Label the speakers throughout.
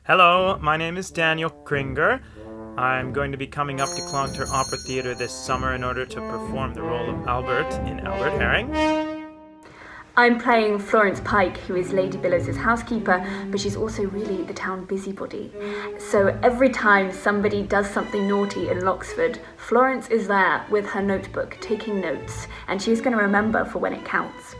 Speaker 1: Hello, my name is Daniel Kringer. I'm going to be coming up to Clonter Opera Theatre this summer in order to perform the role of Albert in Albert Herring.
Speaker 2: I'm playing Florence Pike, who is Lady Billows' housekeeper, but she's also really the town busybody. So every time somebody does something naughty in Loxford, Florence is there with her notebook taking notes, and she's going to remember for when it counts.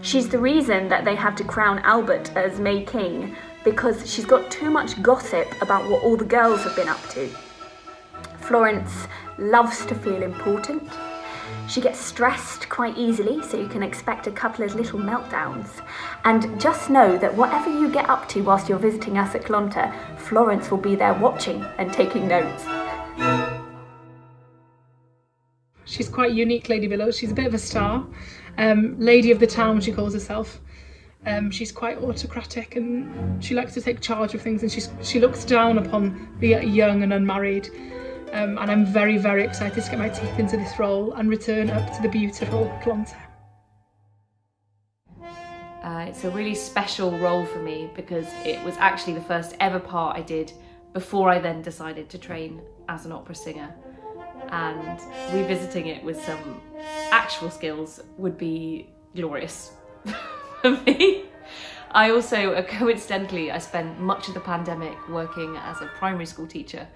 Speaker 2: She's the reason that they have to crown Albert as May King, because she's got too much gossip about what all the girls have been up to. Florence loves to feel important. She gets stressed quite easily, so you can expect a couple of little meltdowns. And just know that whatever you get up to whilst you're visiting us at Clonter, Florence will be there watching and taking notes.
Speaker 3: She's quite unique, Lady Billows. She's a bit of a star. Lady of the town, she calls herself. She's quite autocratic and she likes to take charge of things, and she looks down upon the young and unmarried. And I'm very, very excited to get my teeth into this role and return up to the beautiful Clonter.
Speaker 4: It's a really special role for me because it was actually the first ever part I did before I then decided to train as an opera singer. And revisiting it with some actual skills would be glorious for me. I also, coincidentally, I spent much of the pandemic working as a primary school teacher.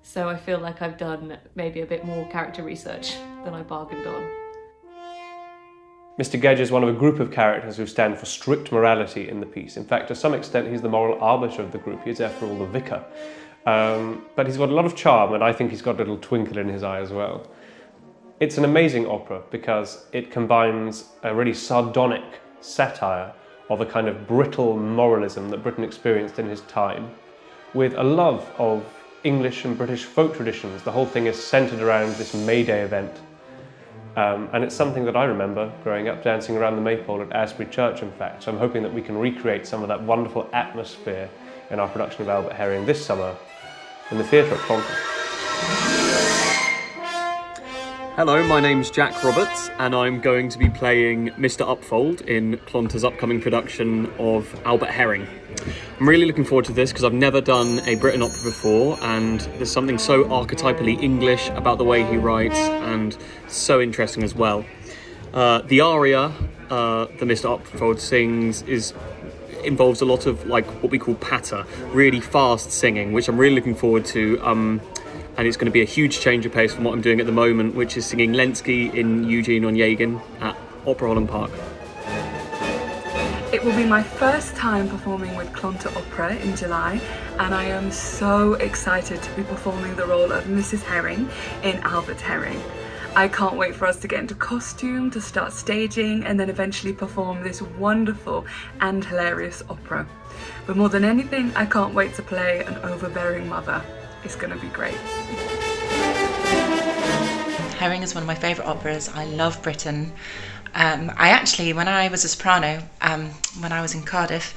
Speaker 4: So I feel like I've done maybe a bit more character research than I bargained on.
Speaker 5: Mr. Gedge is one of a group of characters who stand for strict morality in the piece. In fact, to some extent, he's the moral arbiter of the group. He's, after all, the vicar. But he's got a lot of charm, and I think he's got a little twinkle in his eye as well. It's an amazing opera because it combines a really sardonic satire of a kind of brittle moralism that Britain experienced in his time with a love of English and British folk traditions. The whole thing is centred around this May Day event. And it's something that I remember growing up dancing around the maypole at Asbury Church, in fact. So I'm hoping that we can recreate some of that wonderful atmosphere in our production of Albert Herring this summer in the theatre at Clonter.
Speaker 6: Hello, my name's Jack Roberts and I'm going to be playing Mr. Upfold in Clonter's upcoming production of Albert Herring. I'm really looking forward to this because I've never done a Britain opera before, and there's something so archetypally English about the way he writes and so interesting as well. The aria that Mr. Upfold sings involves a lot of like what we call patter, really fast singing, which I'm really looking forward to. And it's going to be a huge change of pace from what I'm doing at the moment, which is singing Lenski in Eugene Onegin at Opera Holland Park.
Speaker 7: It will be my first time performing with Clonter Opera in July, and I am so excited to be performing the role of Mrs. Herring in Albert Herring. I can't wait for us to get into costume, to start staging, and then eventually perform this wonderful and hilarious opera. But more than anything, I can't wait to play an overbearing mother. It's going to be great.
Speaker 8: Herring is one of my favourite operas. I love Britain. I actually, when I was a soprano, when I was in Cardiff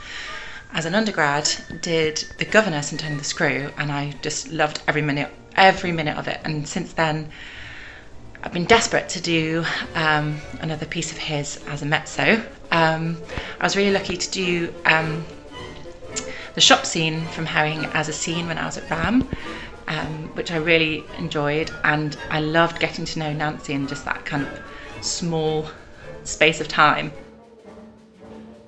Speaker 8: as an undergrad, did The Governess and Turning the Screw, and I just loved every minute of it. And since then, I've been desperate to do another piece of his as a mezzo. I was really lucky to do the shop scene from Herring as a scene when I was at RAM, which I really enjoyed, and I loved getting to know Nancy in just that kind of small space of time.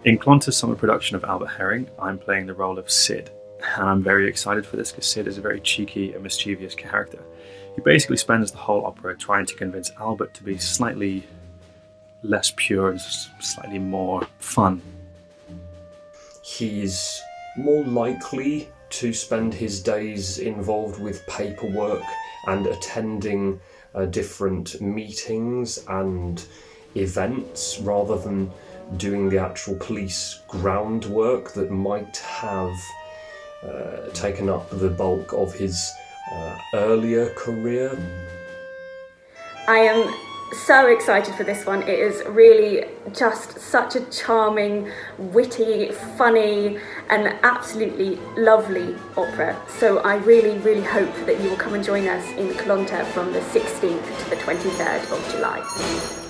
Speaker 9: In Clonter's summer production of Albert Herring, I'm playing the role of Sid, and I'm very excited for this because Sid is a very cheeky and mischievous character. He basically spends the whole opera trying to convince Albert to be slightly less pure and slightly more fun.
Speaker 10: He's more likely to spend his days involved with paperwork and attending different meetings and events rather than doing the actual police groundwork that might have taken up the bulk of his earlier career.
Speaker 2: I am so excited for this one. It is really just such a charming, witty, funny and absolutely lovely opera. So I really, really hope that you will come and join us in Clonter from the 16th to the 23rd of July.